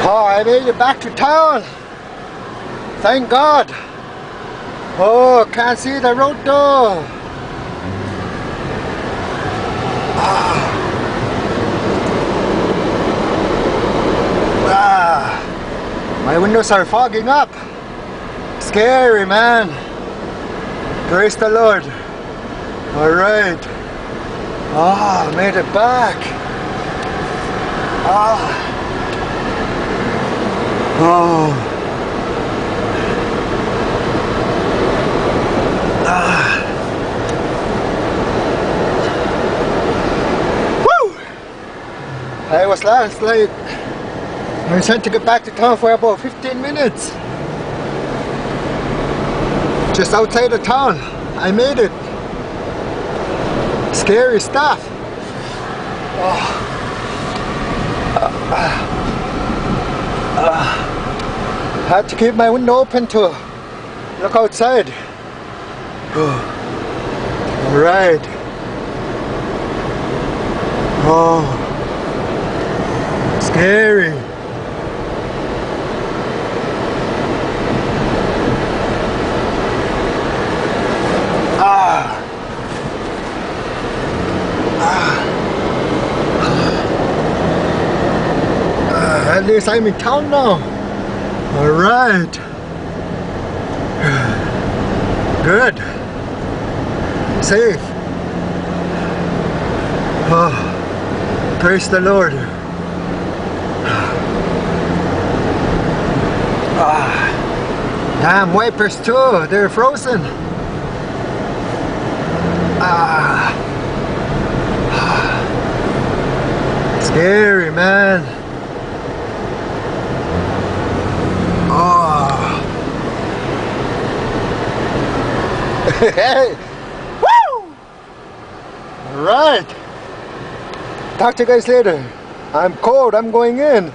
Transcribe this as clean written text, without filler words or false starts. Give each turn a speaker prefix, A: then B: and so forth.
A: Oh, I made it back to town. Thank God. Oh, can't see the road though. My windows are fogging up. Scary, man. Praise the Lord. Alright. Ah, made it back. Oh. Woo! I was last like I was trying to get back to town for about 15 minutes. Just outside of town. I made it. Scary stuff. Had to keep my window open to look outside. Alright. Oh, scary. At least I'm in town now. Alright. Good. Safe. Oh, praise the Lord. Damn wipers too, they're frozen. Scary, man. Hey! Woo! Alright. Talk to you guys later. I'm cold, I'm going in.